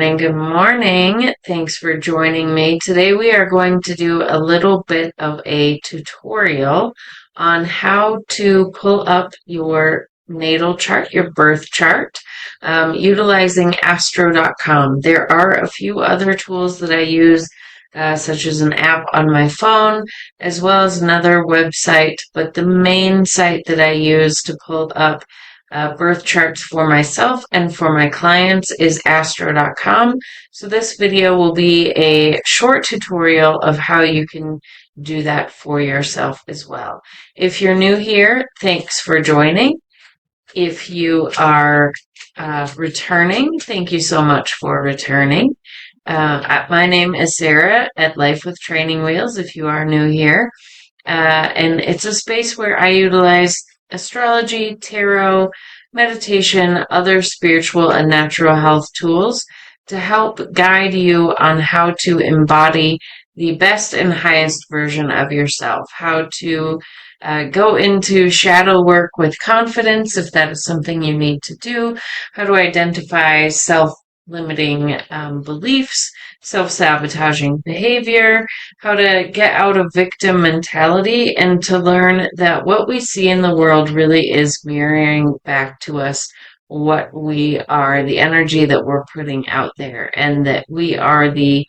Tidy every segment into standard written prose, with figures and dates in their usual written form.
morning. Good morning. Thanks for joining me. Today we are going to do a little bit of a tutorial on how to pull up your natal chart, your birth chart, utilizing astro.com. There are a few other tools that I use, such as an app on my phone, as well as another website, but the main site that I use to pull up birth charts for myself and for my clients is astro.com. So this video will be a short tutorial of how you can do that for yourself as well. If you're new here, thanks for joining. If you are returning, thank you so much for returning. My name is Sarah at Life with Training Wheels, if you are new here. And it's a space where I utilize astrology, tarot, meditation, other spiritual and natural health tools to help guide you on how to embody the best and highest version of yourself, how to go into shadow work with confidence if that is something you need to do, how to identify self-limiting beliefs, self-sabotaging behavior, how to get out of victim mentality, and to learn that what we see in the world really is mirroring back to us what we are, the energy that we're putting out there, and that we are the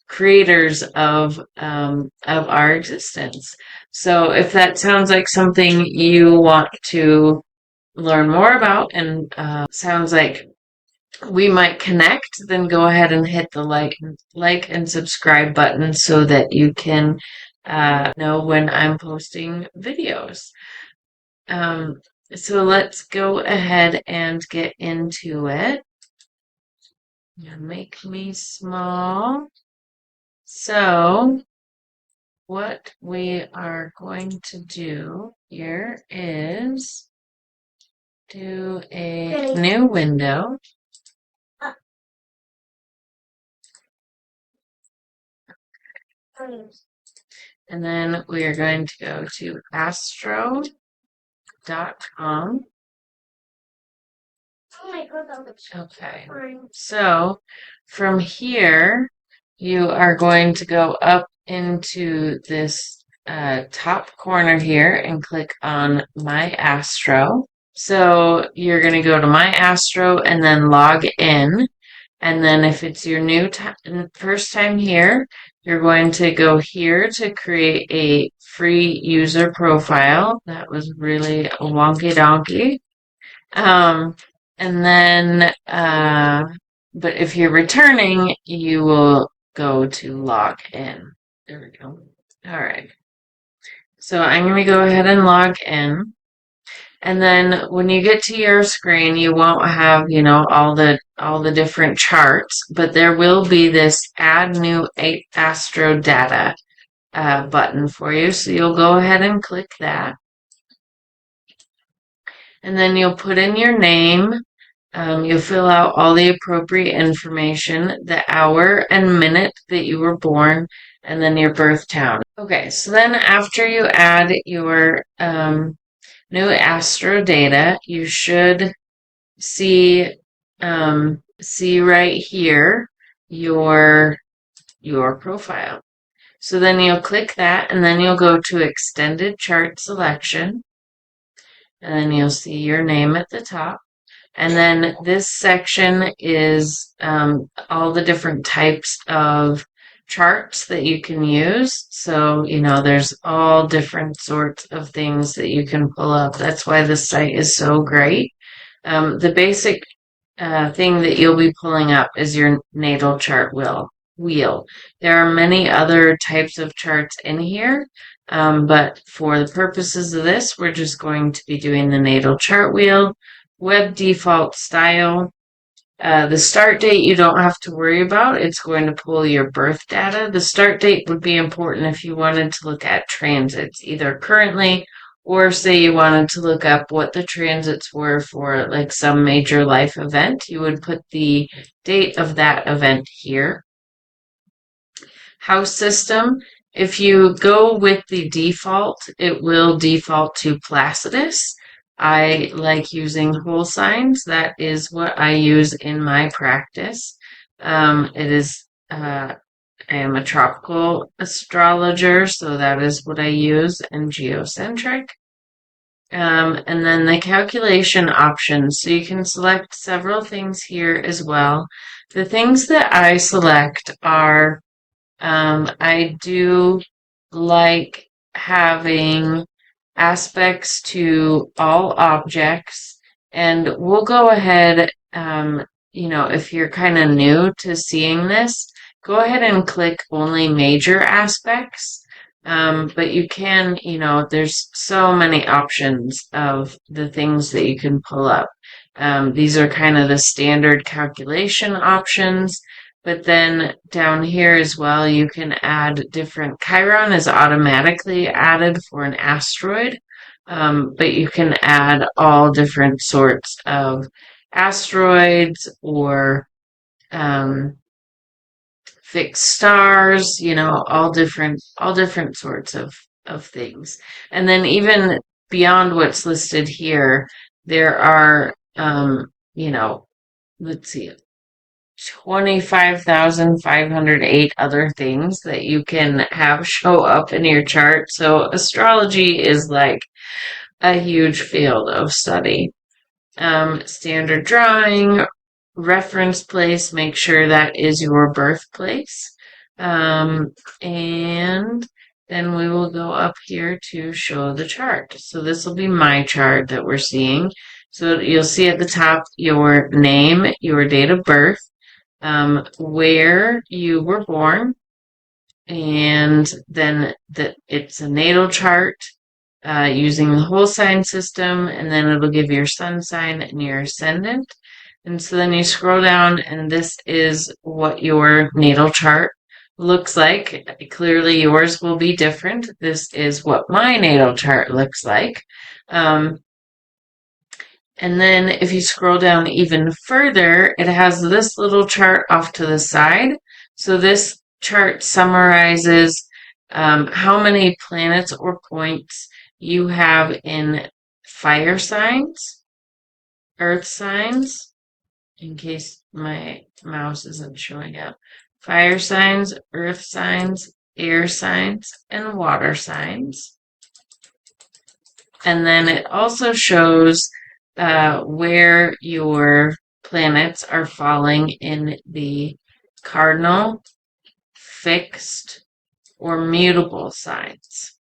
creators of our existence. So if that sounds like something you want to learn more about and sounds like we might connect, then go ahead and hit the like and subscribe button so that you can know when I'm posting videos. So let's go ahead and get into it. Make me small. So what we are going to do here is do a new window. And then we are going to go to astro.com. Okay, so from here, you are going to go up into this top corner here and click on My Astro. So you're going to go to My Astro and then log in. And then if it's your first time here, you're going to go here to create a free user profile. That was really a wonky donkey. And then, but if you're returning, you will go to log in. There we go. All right. So I'm going to go ahead and log in. And then when you get to your screen, you won't have, all the different charts, but there will be this Add New Astro Data button for you. So you'll go ahead and click that. And then you'll put in your name. You'll fill out all the appropriate information, the hour and minute that you were born, and then your birth town. Okay, so then after you add your new astro data, you should see right here your profile. So then you'll click that, and then you'll go to extended chart selection, and then you'll see your name at the top. And then this section is all the different types of charts that you can use. So, there's all different sorts of things that you can pull up. That's why this site is so great. The basic thing that you'll be pulling up is your natal chart wheel. There are many other types of charts in here, but for the purposes of this, we're just going to be doing the natal chart wheel. Web default style. The start date you don't have to worry about. It's going to pull your birth data. The start date would be important if you wanted to look at transits, either currently or say you wanted to look up what the transits were for like some major life event. You would put the date of that event here. House system. If you go with the default, it will default to Placidus. I like using whole signs. That is what I use in my practice. It is, I am a tropical astrologer, so that is what I use, and geocentric. And then the calculation options. So you can select several things here as well. The things that I select are, I do like having aspects to all objects, and we'll go ahead, if you're kind of new to seeing this, go ahead and click only major aspects. But you can, there's so many options of the things that you can pull up. These are kind of the standard calculation options. But then down here as well, you can add different. Chiron is automatically added for an asteroid, but you can add all different sorts of asteroids or um, fixed stars, all different sorts of things. And then even beyond what's listed here, there are, let's see, 25,508 other things that you can have show up in your chart. So astrology is like a huge field of study. Standard drawing, reference place, make sure that is your birthplace. And then we will go up here to show the chart. So this will be my chart that we're seeing. So you'll see at the top your name, your date of birth, where you were born, and then it's a natal chart using the whole sign system, and then it'll give your sun sign and your ascendant. And so then you scroll down, and this is what your natal chart looks like. Clearly, yours will be different. This is what my natal chart looks like. And then if you scroll down even further, it has this little chart off to the side. So this chart summarizes how many planets or points you have in fire signs, earth signs, in case my mouse isn't showing up, fire signs, earth signs, air signs, and water signs. And then it also shows where your planets are falling in the cardinal, fixed, or mutable signs.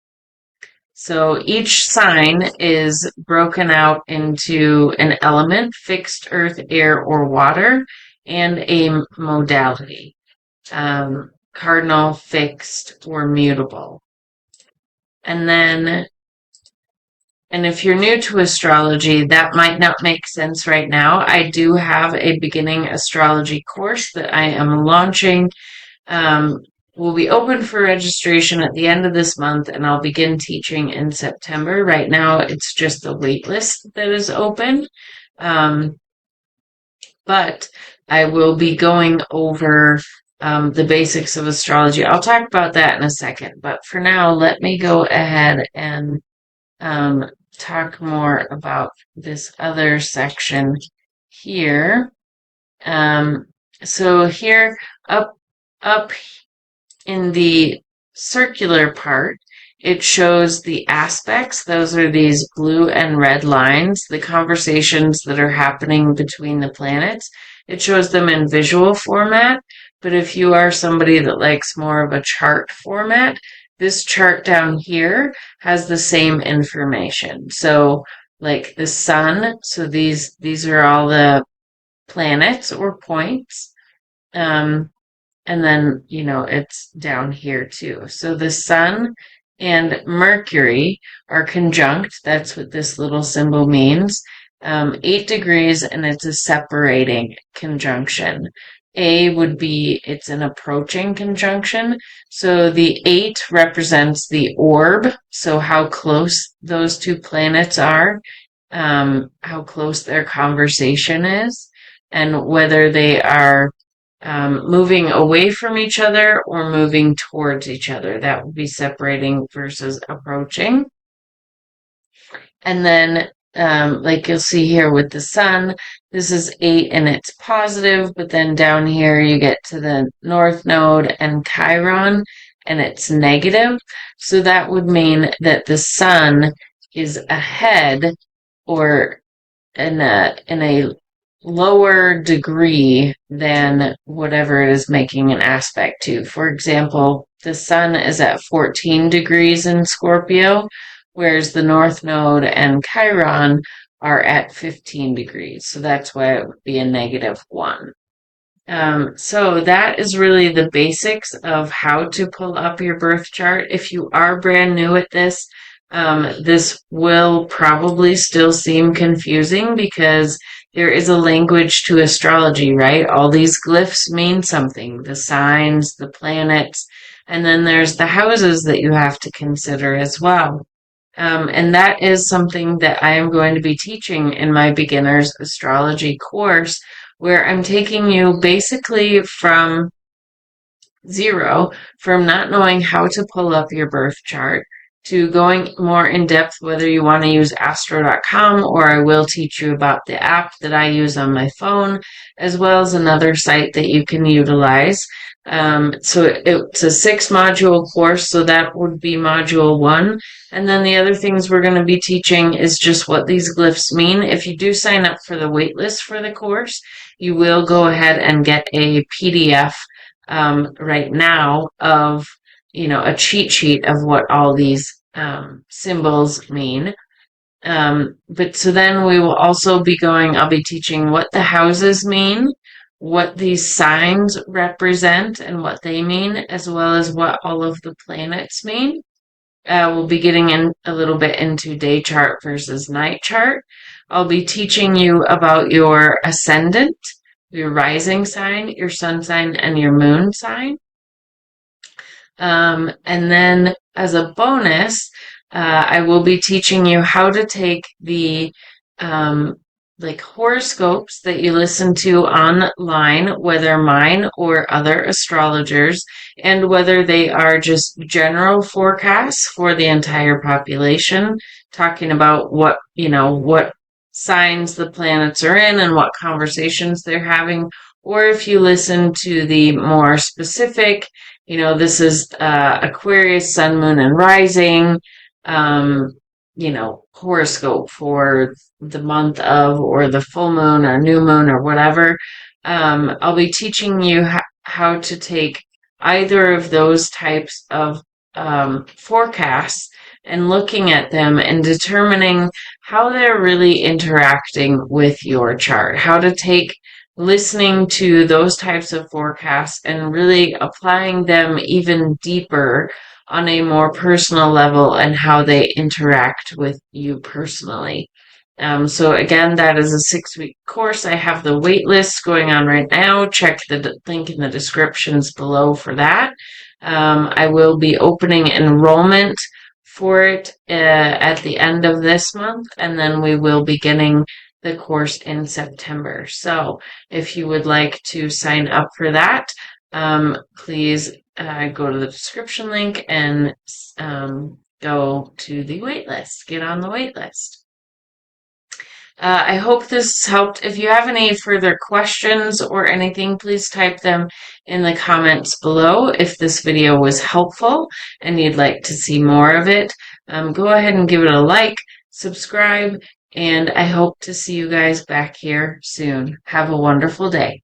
So each sign is broken out into an element, fixed, earth, air, or water, and a modality, cardinal, fixed, or mutable. And if you're new to astrology, that might not make sense right now. I do have a beginning astrology course that I am launching. Will be open for registration at the end of this month, and I'll begin teaching in September. Right now, it's just the waitlist that is open. But I will be going over the basics of astrology. I'll talk about that in a second. But for now, let me go ahead and talk more about this other section here. So here up in the circular part, it shows the aspects. Those are these blue and red lines, the conversations that are happening between the planets. It shows them in visual format, but if you are somebody that likes more of a chart format, this chart down here has the same information. So like the sun, so these are all the planets or points. And then, it's down here too. So the sun and Mercury are conjunct. That's what this little symbol means. 8 degrees, and it's a separating conjunction. A would be, it's an approaching conjunction. So the 8 represents the orb. So how close those two planets are, how close their conversation is, and whether they are moving away from each other or moving towards each other. That would be separating versus approaching. And then like you'll see here with the sun, this is 8 and it's positive, but then down here you get to the North Node and Chiron and it's negative. So that would mean that the sun is ahead or in a lower degree than whatever it is making an aspect to. For example, the sun is at 14 degrees in Scorpio, whereas the North Node and Chiron are at 15 degrees. So that's why it would be a -1. So that is really the basics of how to pull up your birth chart. If you are brand new at this, this will probably still seem confusing because there is a language to astrology, right? All these glyphs mean something, the signs, the planets, and then there's the houses that you have to consider as well. And that is something that I am going to be teaching in my beginner's astrology course, where I'm taking you basically from zero, from not knowing how to pull up your birth chart to going more in depth, whether you want to use astro.com, or I will teach you about the app that I use on my phone, as well as another site that you can utilize. So it's a 6 module course, so that would be module 1. And then the other things we're going to be teaching is just what these glyphs mean. If you do sign up for the waitlist for the course, you will go ahead and get a PDF right now of, a cheat sheet of what all these symbols mean. But so then we will also be I'll be teaching what the houses mean, what these signs represent and what they mean, as well as what all of the planets mean. We'll be getting in a little bit into day chart versus night chart. I'll be teaching you about your ascendant, your rising sign, your sun sign, and your moon sign. And then as a bonus, I will be teaching you how to take the like horoscopes that you listen to online, whether mine or other astrologers, and whether they are just general forecasts for the entire population, talking about what signs the planets are in and what conversations they're having, or if you listen to the more specific, this is Aquarius, sun, moon, and rising, horoscope for the month of, or the full moon or new moon or whatever. I'll be teaching you how to take either of those types of forecasts and looking at them and determining how they're really interacting with your chart, how to take listening to those types of forecasts and really applying them even deeper on a more personal level and how they interact with you personally. So again, that is a 6-week course. I have the wait list going on right now. Check the link in the descriptions below for that. I will be opening enrollment for it at the end of this month, and then we will be beginning the course in September. So if you would like to sign up for that, please go to the description link and go to the waitlist. Get on the waitlist. I hope this helped. If you have any further questions or anything, please type them in the comments below. If this video was helpful and you'd like to see more of it, go ahead and give it a like, subscribe, and I hope to see you guys back here soon. Have a wonderful day.